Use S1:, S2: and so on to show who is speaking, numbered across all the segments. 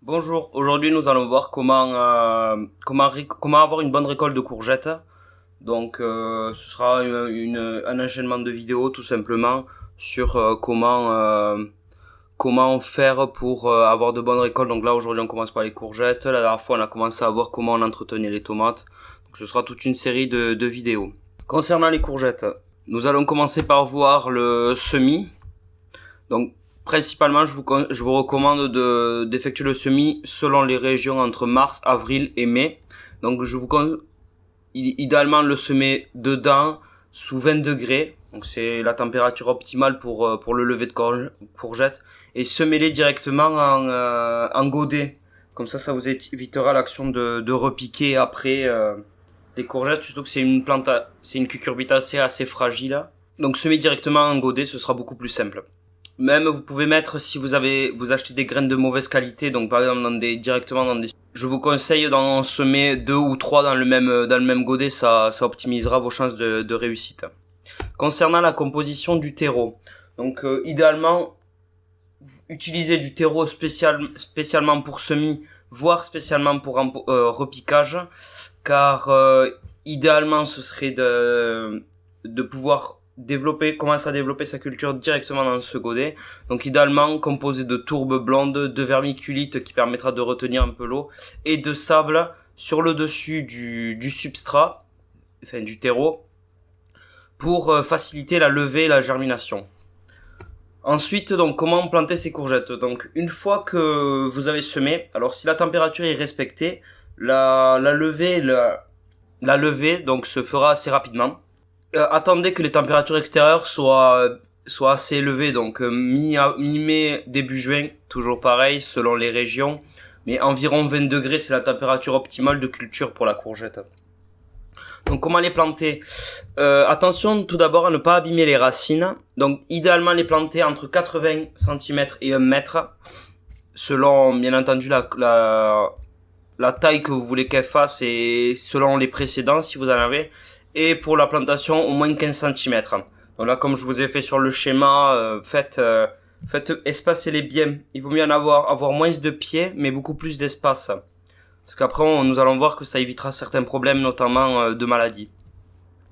S1: Bonjour, aujourd'hui nous allons voir comment avoir une bonne récolte de courgettes. Donc ce sera un enchaînement de vidéos tout simplement sur comment faire pour avoir de bonnes récoltes. Donc là aujourd'hui on commence par les courgettes, la dernière fois on a commencé à voir comment on entretenait les tomates. Donc ce sera toute une série de vidéos. Concernant les courgettes, nous allons commencer par voir le semis. Donc principalement, je vous recommande d'effectuer le semis selon les régions entre mars, avril et mai. Donc idéalement le semer dedans sous 20 degrés. Donc c'est la température optimale pour le lever de courgettes. Et semer-les directement en godet. Comme ça vous évitera l'action de repiquer après les courgettes. Surtout que c'est une cucurbitacée assez fragile. Donc semer directement en godet, ce sera beaucoup plus simple. Même vous pouvez mettre, si vous achetez des graines de mauvaise qualité, donc par exemple je vous conseille d'en semer 2 ou 3 dans le même godet, ça optimisera vos chances de réussite. Concernant la composition du terreau, donc idéalement utilisez du terreau spécialement pour semis, voire spécialement pour repiquage, car idéalement ce serait de pouvoir commence à développer sa culture directement dans ce godet. Donc idéalement composé de tourbe blonde, de vermiculite qui permettra de retenir un peu l'eau et de sable sur le dessus du substrat, enfin du terreau, pour faciliter la levée et la germination. Ensuite, donc comment planter ces courgettes? Donc une fois que vous avez semé, alors si la température est respectée, la levée donc se fera assez rapidement. Attendez que les températures extérieures soient assez élevées, donc mi-mai, début juin, toujours pareil selon les régions, mais environ 20 degrés c'est la température optimale de culture pour la courgette. Donc comment les planter? Attention tout d'abord à ne pas abîmer les racines, donc idéalement les planter entre 80 cm et 1 mètre, selon bien entendu la taille que vous voulez qu'elle fasse et selon les précédents si vous en avez. Et pour la plantation, au moins 15 cm. Donc là, comme je vous ai fait sur le schéma, faites espacer-les bien. Il vaut mieux avoir moins de pieds, mais beaucoup plus d'espace. Parce qu'après, nous allons voir que ça évitera certains problèmes, notamment de maladies.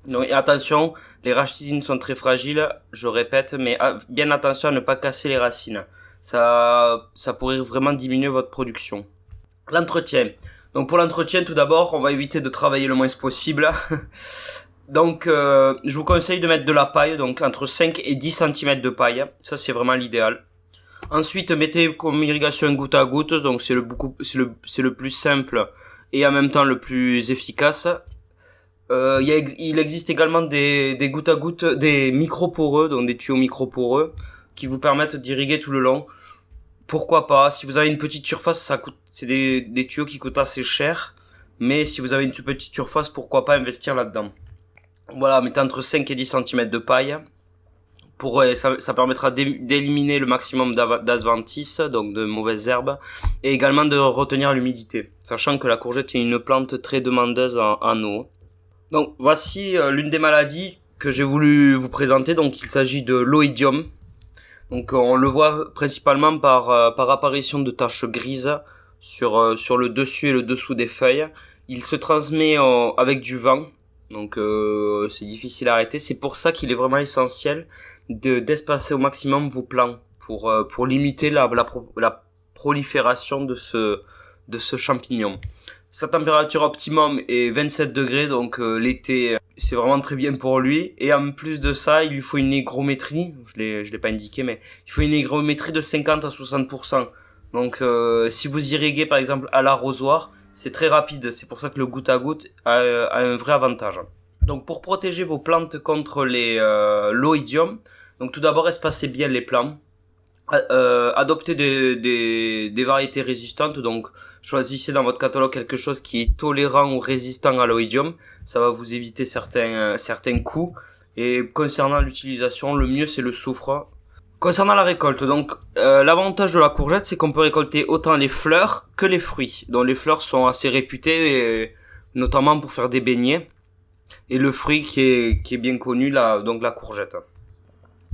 S1: Donc, et attention, les racines sont très fragiles, je répète, mais bien attention à ne pas casser les racines. Ça pourrait vraiment diminuer votre production. L'entretien. Donc pour l'entretien, tout d'abord, on va éviter de travailler le moins possible. Donc je vous conseille de mettre de la paille, donc entre 5 et 10 cm de paille. Ça c'est vraiment l'idéal. Ensuite, mettez comme irrigation goutte à goutte, donc c'est le plus simple et en même temps le plus efficace. Il existe également des gouttes à goutte, des micro-poreux, donc des tuyaux micro-poreux qui vous permettent d'irriguer tout le long. Pourquoi pas? Si vous avez une petite surface, c'est des tuyaux qui coûtent assez cher. Mais si vous avez une petite surface, pourquoi pas investir là-dedans? Voilà, mettez entre 5 et 10 cm de paille. Ça permettra d'éliminer le maximum d'adventices, donc de mauvaises herbes, et également de retenir l'humidité, sachant que la courgette est une plante très demandeuse en eau. Donc voici l'une des maladies que j'ai voulu vous présenter. Donc il s'agit de l'oïdium. Donc on le voit principalement par apparition de taches grises sur le dessus et le dessous des feuilles. Il se transmet avec du vent, donc c'est difficile à arrêter. C'est pour ça qu'il est vraiment essentiel d'espacer au maximum vos plants pour limiter la prolifération de ce champignon. Sa température optimum est 27 degrés, donc l'été c'est vraiment très bien pour lui. Et en plus de ça, il lui faut une hygrométrie, je l'ai pas indiqué, mais il faut une hygrométrie de 50 à 60%. Donc si vous irriguez par exemple à l'arrosoir, c'est très rapide. C'est pour ça que le goutte à goutte a un vrai avantage. Donc pour protéger vos plantes contre l'oïdium, donc tout d'abord espacez bien les plants. Adoptez des variétés résistantes, donc choisissez dans votre catalogue quelque chose qui est tolérant ou résistant à l'oïdium. Ça va vous éviter certains coûts. Et concernant l'utilisation, le mieux c'est le soufre. Concernant la récolte, donc l'avantage de la courgette, c'est qu'on peut récolter autant les fleurs que les fruits. Donc les fleurs sont assez réputées, notamment pour faire des beignets. Et le fruit qui est bien connu, donc la courgette.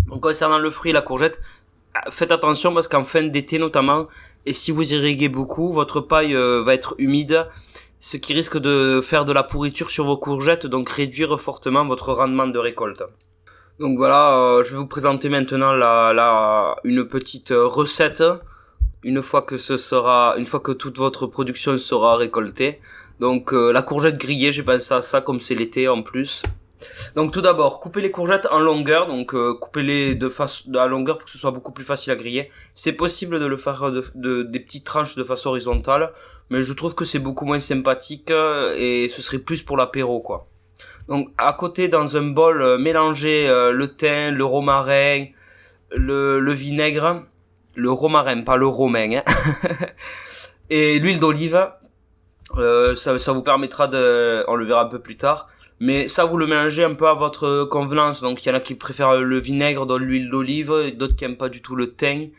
S1: Donc concernant le fruit et la courgette, faites attention parce qu'en fin d'été notamment, Et si vous irriguez beaucoup, votre paille va être humide, ce qui risque de faire de la pourriture sur vos courgettes, donc réduire fortement votre rendement de récolte. Donc voilà, je vais vous présenter maintenant une petite recette une fois que toute votre production sera récoltée. Donc la courgette grillée, j'ai pensé à ça comme c'est l'été en plus. Donc tout d'abord, coupez les courgettes en longueur, donc coupez-les à longueur pour que ce soit beaucoup plus facile à griller. C'est possible de le faire des petites tranches de façon horizontale, mais je trouve que c'est beaucoup moins sympathique et ce serait plus pour l'apéro quoi. Donc à côté dans un bol, mélangez le thym, le romarin, le vinaigre, le romarin, pas le romain, hein, et l'huile d'olive. Ça vous permettra on le verra un peu plus tard, mais ça vous le mélangez un peu à votre convenance. Donc il y en a qui préfèrent le vinaigre dans l'huile d'olive, d'autres qui aiment pas du tout le thym,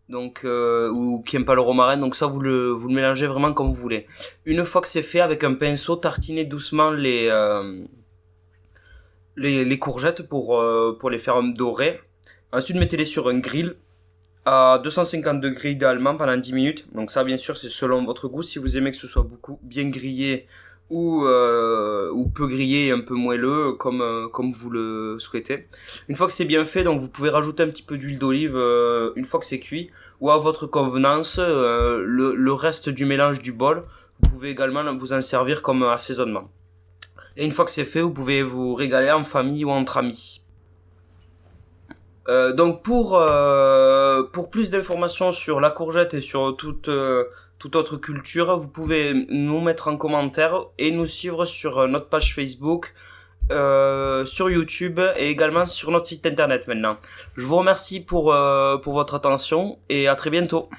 S1: donc ou qui aiment pas le romarin. Donc ça vous le mélangez vraiment comme vous voulez. Une fois que c'est fait, avec un pinceau, tartinez doucement les courgettes pour les faire dorer. Ensuite mettez-les sur un grill à 250 degrés idéalement pendant 10 minutes. Donc ça bien sûr c'est selon votre goût, si vous aimez que ce soit beaucoup bien grillé ou peu grillé et un peu moelleux comme vous le souhaitez. Une fois que c'est bien fait, donc vous pouvez rajouter un petit peu d'huile d'olive une fois que c'est cuit, ou à votre convenance le reste du mélange du bol. Vous pouvez également vous en servir comme assaisonnement. Et une fois que c'est fait, vous pouvez vous régaler en famille ou entre amis. Donc pour plus d'informations sur la courgette et sur toute autre culture, vous pouvez nous mettre en commentaire et nous suivre sur notre page Facebook, sur YouTube et également sur notre site internet maintenant. Je vous remercie pour votre attention et à très bientôt.